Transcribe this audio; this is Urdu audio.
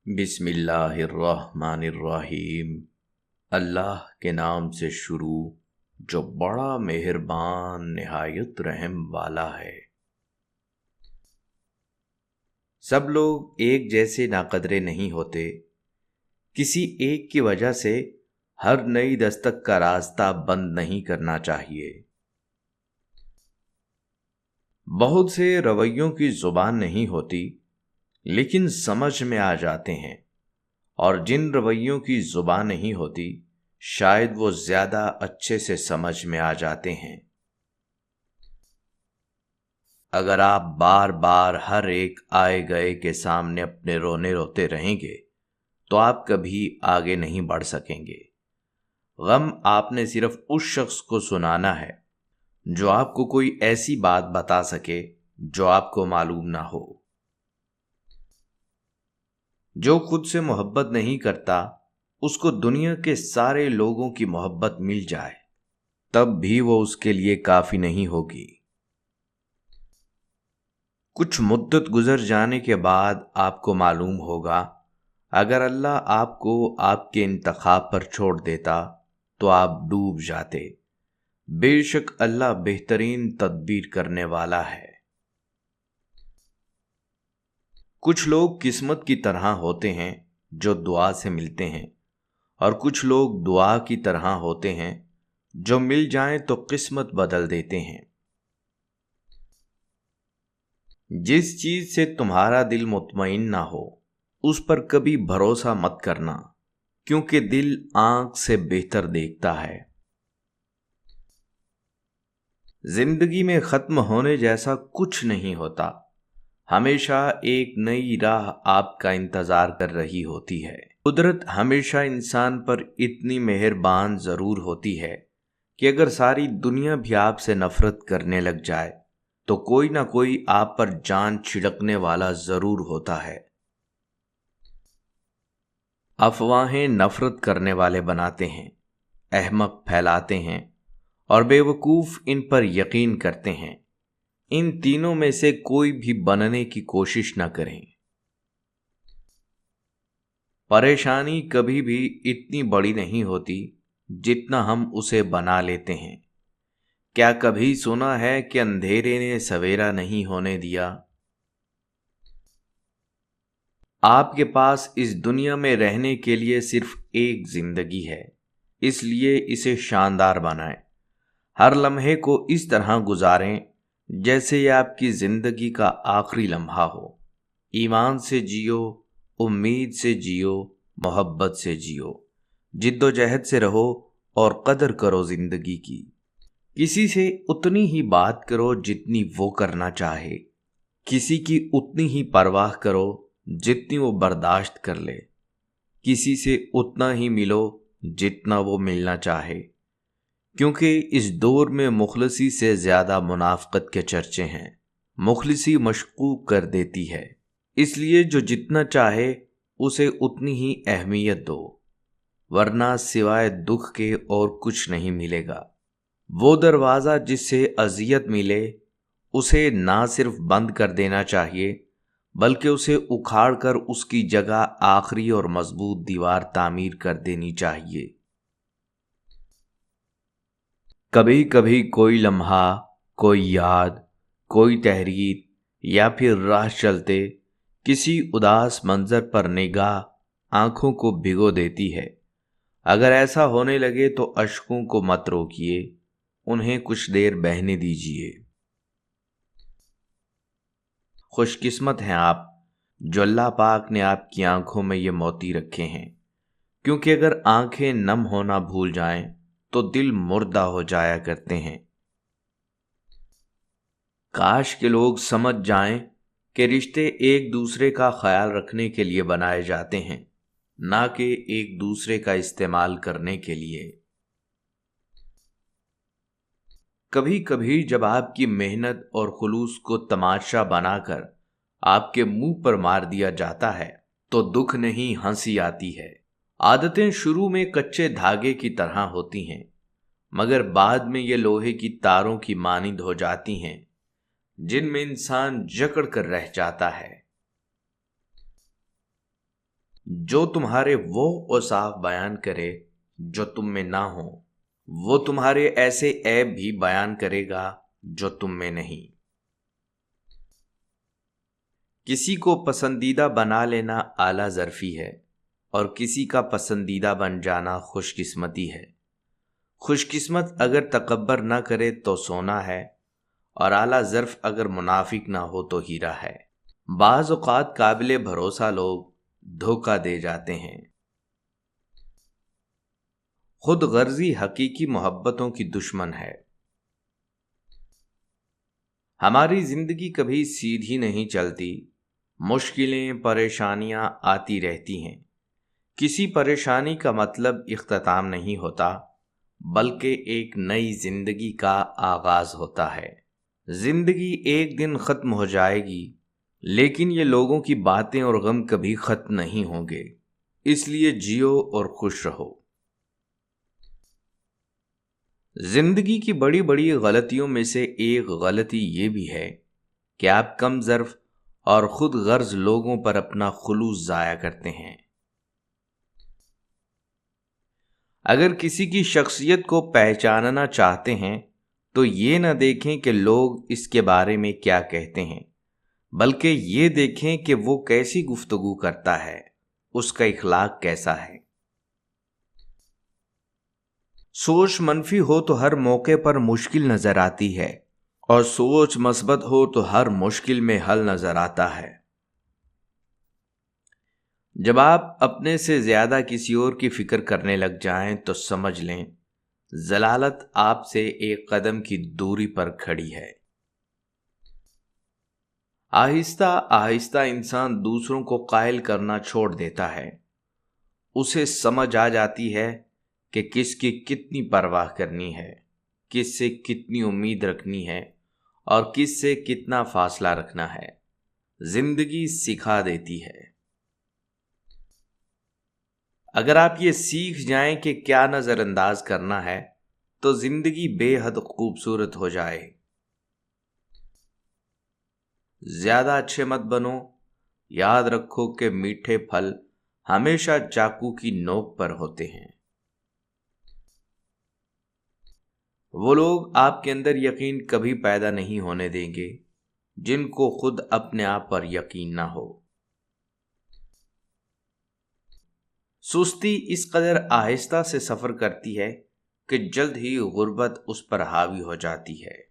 بسم اللہ الرحمن الرحیم۔ اللہ کے نام سے شروع جو بڑا مہربان نہایت رحم والا ہے۔ سب لوگ ایک جیسے ناقدرے نہیں ہوتے۔ کسی ایک کی وجہ سے ہر نئی دستک کا راستہ بند نہیں کرنا چاہیے۔ بہت سے رویوں کی زبان نہیں ہوتی لیکن سمجھ میں آ جاتے ہیں، اور جن رویوں کی زبان نہیں ہوتی شاید وہ زیادہ اچھے سے سمجھ میں آ جاتے ہیں۔ اگر آپ بار بار ہر ایک آئے گئے کے سامنے اپنے رونے روتے رہیں گے تو آپ کبھی آگے نہیں بڑھ سکیں گے۔ غم آپ نے صرف اس شخص کو سنانا ہے جو آپ کو کوئی ایسی بات بتا سکے جو آپ کو معلوم نہ ہو۔ جو خود سے محبت نہیں کرتا اس کو دنیا کے سارے لوگوں کی محبت مل جائے تب بھی وہ اس کے لیے کافی نہیں ہوگی۔ کچھ مدت گزر جانے کے بعد آپ کو معلوم ہوگا اگر اللہ آپ کو آپ کے انتخاب پر چھوڑ دیتا تو آپ ڈوب جاتے۔ بے شک اللہ بہترین تدبیر کرنے والا ہے۔ کچھ لوگ قسمت کی طرح ہوتے ہیں جو دعا سے ملتے ہیں، اور کچھ لوگ دعا کی طرح ہوتے ہیں جو مل جائیں تو قسمت بدل دیتے ہیں۔ جس چیز سے تمہارا دل مطمئن نہ ہو اس پر کبھی بھروسہ مت کرنا، کیونکہ دل آنکھ سے بہتر دیکھتا ہے۔ زندگی میں ختم ہونے جیسا کچھ نہیں ہوتا، ہمیشہ ایک نئی راہ آپ کا انتظار کر رہی ہوتی ہے۔ قدرت ہمیشہ انسان پر اتنی مہربان ضرور ہوتی ہے کہ اگر ساری دنیا بھی آپ سے نفرت کرنے لگ جائے تو کوئی نہ کوئی آپ پر جان چھڑکنے والا ضرور ہوتا ہے۔ افواہیں نفرت کرنے والے بناتے ہیں، احمق پھیلاتے ہیں، اور بے وقوف ان پر یقین کرتے ہیں۔ ان تینوں میں سے کوئی بھی بننے کی کوشش نہ کریں۔ پریشانی کبھی بھی اتنی بڑی نہیں ہوتی جتنا ہم اسے بنا لیتے ہیں۔ کیا کبھی سنا ہے کہ اندھیرے نے سویرا نہیں ہونے دیا؟ آپ کے پاس اس دنیا میں رہنے کے لیے صرف ایک زندگی ہے، اس لیے اسے شاندار بنائیں۔ ہر لمحے کو اس طرح گزاریں جیسے یہ آپ کی زندگی کا آخری لمحہ ہو۔ ایمان سے جیو، امید سے جیو، محبت سے جیو، جد و جہد سے رہو اور قدر کرو زندگی کی۔ کسی سے اتنی ہی بات کرو جتنی وہ کرنا چاہے، کسی کی اتنی ہی پرواہ کرو جتنی وہ برداشت کر لے، کسی سے اتنا ہی ملو جتنا وہ ملنا چاہے، کیونکہ اس دور میں مخلصی سے زیادہ منافقت کے چرچے ہیں۔ مخلصی مشکوک کر دیتی ہے، اس لیے جو جتنا چاہے اسے اتنی ہی اہمیت دو، ورنہ سوائے دکھ کے اور کچھ نہیں ملے گا۔ وہ دروازہ جس سے اذیت ملے اسے نہ صرف بند کر دینا چاہیے بلکہ اسے اکھاڑ کر اس کی جگہ آخری اور مضبوط دیوار تعمیر کر دینی چاہیے۔ کبھی کبھی کوئی لمحہ، کوئی یاد، کوئی تحریر یا پھر راہ چلتے کسی اداس منظر پر نگاہ آنکھوں کو بھگو دیتی ہے۔ اگر ایسا ہونے لگے تو اشکوں کو مت روکیے، انہیں کچھ دیر بہنے دیجیے۔ خوش قسمت ہیں آپ جو اللہ پاک نے آپ کی آنکھوں میں یہ موتی رکھے ہیں، کیونکہ اگر آنکھیں نم ہونا بھول جائیں تو دل مردہ ہو جایا کرتے ہیں۔ کاش کے لوگ سمجھ جائیں کہ رشتے ایک دوسرے کا خیال رکھنے کے لیے بنائے جاتے ہیں، نہ کہ ایک دوسرے کا استعمال کرنے کے لیے۔ کبھی کبھی جب آپ کی محنت اور خلوص کو تماشا بنا کر آپ کے منہ پر مار دیا جاتا ہے تو دکھ نہیں ہنسی آتی ہے۔ عادتیں شروع میں کچے دھاگے کی طرح ہوتی ہیں، مگر بعد میں یہ لوہے کی تاروں کی مانند ہو جاتی ہیں جن میں انسان جکڑ کر رہ جاتا ہے۔ جو تمہارے وہ اوصاف بیان کرے جو تم میں نہ ہو، وہ تمہارے ایسے عیب بھی بیان کرے گا جو تم میں نہیں۔ کسی کو پسندیدہ بنا لینا اعلیٰ ظرفی ہے، اور کسی کا پسندیدہ بن جانا خوش قسمتی ہے۔ خوش قسمت اگر تکبر نہ کرے تو سونا ہے، اور اعلیٰ ظرف اگر منافق نہ ہو تو ہیرا ہے۔ بعض اوقات قابل بھروسہ لوگ دھوکہ دے جاتے ہیں۔ خود غرضی حقیقی محبتوں کی دشمن ہے۔ ہماری زندگی کبھی سیدھی نہیں چلتی، مشکلیں پریشانیاں آتی رہتی ہیں۔ کسی پریشانی کا مطلب اختتام نہیں ہوتا، بلکہ ایک نئی زندگی کا آغاز ہوتا ہے۔ زندگی ایک دن ختم ہو جائے گی، لیکن یہ لوگوں کی باتیں اور غم کبھی ختم نہیں ہوں گے، اس لیے جیو اور خوش رہو۔ زندگی کی بڑی بڑی غلطیوں میں سے ایک غلطی یہ بھی ہے کہ آپ کم ظرف اور خود غرض لوگوں پر اپنا خلوص ضائع کرتے ہیں۔ اگر کسی کی شخصیت کو پہچاننا چاہتے ہیں تو یہ نہ دیکھیں کہ لوگ اس کے بارے میں کیا کہتے ہیں، بلکہ یہ دیکھیں کہ وہ کیسی گفتگو کرتا ہے، اس کا اخلاق کیسا ہے۔ سوچ منفی ہو تو ہر موقع پر مشکل نظر آتی ہے، اور سوچ مثبت ہو تو ہر مشکل میں حل نظر آتا ہے۔ جب آپ اپنے سے زیادہ کسی اور کی فکر کرنے لگ جائیں تو سمجھ لیں ضلالت آپ سے ایک قدم کی دوری پر کھڑی ہے۔ آہستہ آہستہ انسان دوسروں کو قائل کرنا چھوڑ دیتا ہے۔ اسے سمجھ آ جاتی ہے کہ کس کی کتنی پرواہ کرنی ہے، کس سے کتنی امید رکھنی ہے، اور کس سے کتنا فاصلہ رکھنا ہے۔ زندگی سکھا دیتی ہے۔ اگر آپ یہ سیکھ جائیں کہ کیا نظر انداز کرنا ہے تو زندگی بے حد خوبصورت ہو جائے۔ زیادہ اچھے مت بنو، یاد رکھو کہ میٹھے پھل ہمیشہ چاقو کی نوک پر ہوتے ہیں۔ وہ لوگ آپ کے اندر یقین کبھی پیدا نہیں ہونے دیں گے جن کو خود اپنے آپ پر یقین نہ ہو۔ سستی اس قدر آہستہ سے سفر کرتی ہے کہ جلد ہی غربت اس پر حاوی ہو جاتی ہے۔